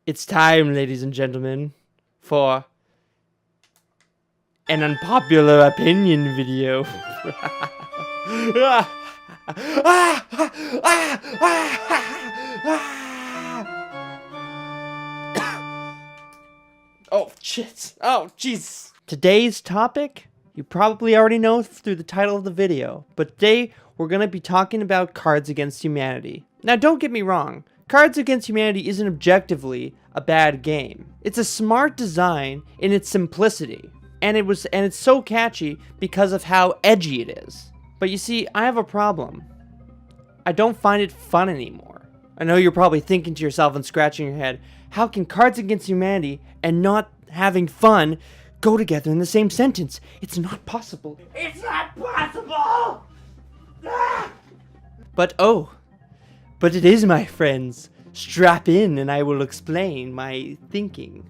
It's time, ladies and gentlemen, for an unpopular opinion video. Oh, shit. Oh, jeez. Today's topic, you probably already know through the title of the video, but today we're going to be talking about Cards Against Humanity. Now, don't get me wrong. Cards Against Humanity isn't objectively a bad game. It's a smart design in its simplicity, and it's so catchy because of how edgy it is. But you see, I have a problem. I don't find it fun anymore. I know you're probably thinking to yourself and scratching your head, how can Cards Against Humanity and not having fun go together in the same sentence? It's not possible. It's not possible! Ah! But it is, my friends. Strap in and I will explain my thinking.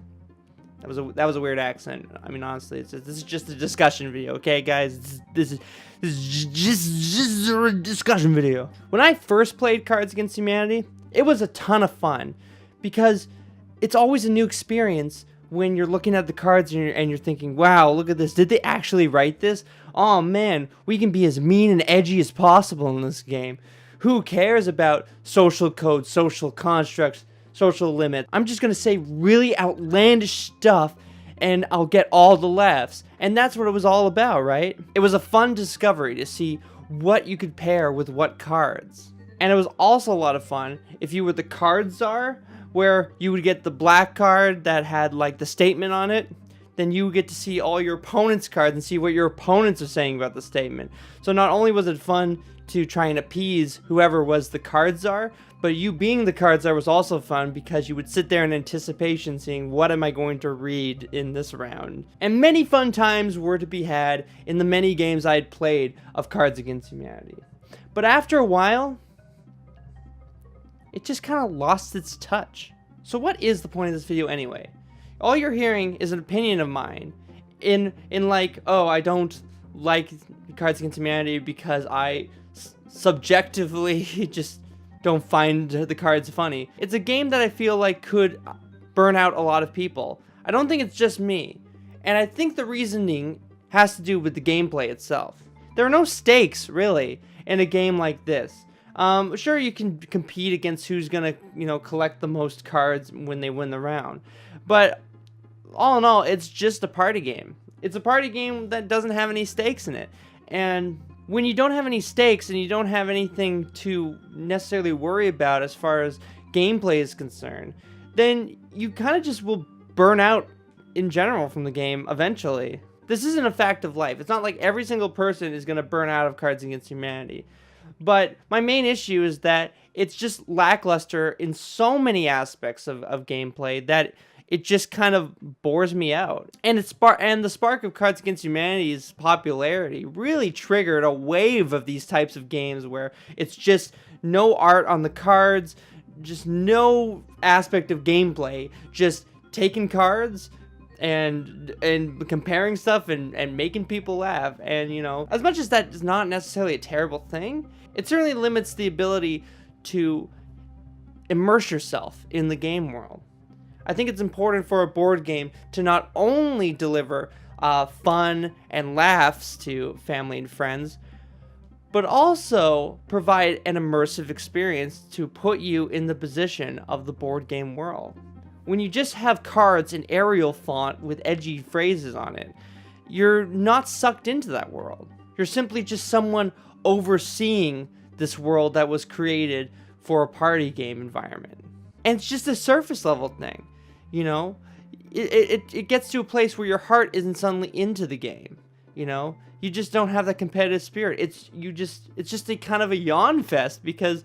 That was a weird accent. I mean, honestly, this is just a discussion video, okay, guys? This is just a discussion video. When I first played Cards Against Humanity, it was a ton of fun because it's always a new experience when you're looking at the cards and you're thinking, wow, look at this. Did they actually write this? Oh, man, we can be as mean and edgy as possible in this game. Who cares about social codes, social constructs, social limits? I'm just going to say really outlandish stuff and I'll get all the laughs. And that's what it was all about, right? It was a fun discovery to see what you could pair with what cards. And it was also a lot of fun if you were the card czar, where you would get the black card that had like the statement on it. Then you would get to see all your opponent's cards and see what your opponents are saying about the statement. So not only was it fun to try and appease whoever was the card czar, but you being the card czar was also fun because you would sit there in anticipation seeing what am I going to read in this round. And many fun times were to be had in the many games I had played of Cards Against Humanity. But after a while, it just kind of lost its touch. So what is the point of this video anyway? All you're hearing is an opinion of mine in like, oh, I don't like Cards Against Humanity because I subjectively just don't find the cards funny. It's a game that I feel like could burn out a lot of people. I don't think it's just me. And I think the reasoning has to do with the gameplay itself. There are no stakes, really, in a game like this. Sure, you can compete against who's gonna, collect the most cards when they win the round. But all in all, it's just a party game. It's a party game that doesn't have any stakes in it. And when you don't have any stakes and you don't have anything to necessarily worry about as far as gameplay is concerned, then you kind of just will burn out in general from the game eventually. This isn't a fact of life. It's not like every single person is going to burn out of Cards Against Humanity. But my main issue is that it's just lackluster in so many aspects of gameplay that it just kind of bores me out. And the spark of Cards Against Humanity's popularity really triggered a wave of these types of games where it's just no art on the cards, just no aspect of gameplay, just taking cards and comparing stuff and making people laugh. And as much as that is not necessarily a terrible thing, it certainly limits the ability to immerse yourself in the game world. I think it's important for a board game to not only deliver fun and laughs to family and friends, but also provide an immersive experience to put you in the position of the board game world. When you just have cards in Arial font with edgy phrases on it, you're not sucked into that world. You're simply just someone overseeing this world that was created for a party game environment. And it's just a surface level thing, It gets to a place where your heart isn't suddenly into the game, You just don't have that competitive spirit. It's just a kind of a yawn fest because,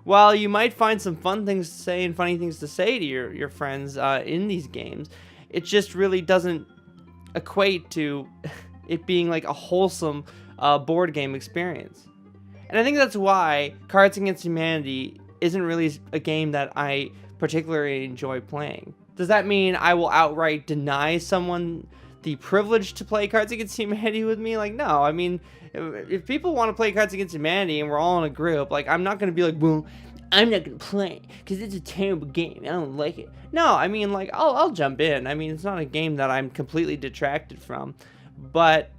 while you might find some fun things to say and funny things to say to your friends in these games, it just really doesn't equate to it being like a wholesome board game experience. And I think that's why Cards Against Humanity isn't really a game that I particularly enjoy playing. Does that mean I will outright deny someone the privilege to play Cards Against Humanity with me? Like, no. I mean, if people want to play Cards Against Humanity and we're all in a group, like, I'm not going to be like, well, I'm not gonna play because it's a terrible game. I don't like it. No, I mean, like, I'll jump in. I mean, it's not a game that I'm completely detracted from, but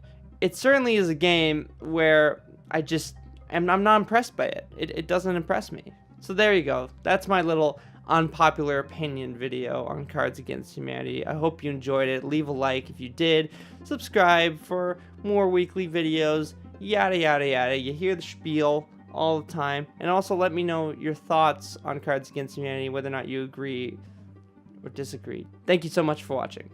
it certainly is a game where I'm not impressed by it. It doesn't impress me. So there you go. That's my little unpopular opinion video on Cards Against Humanity. I hope you enjoyed it. Leave a like if you did. Subscribe for more weekly videos. Yada yada yada. You hear the spiel all the time. And also let me know your thoughts on Cards Against Humanity, whether or not you agree or disagree. Thank you so much for watching.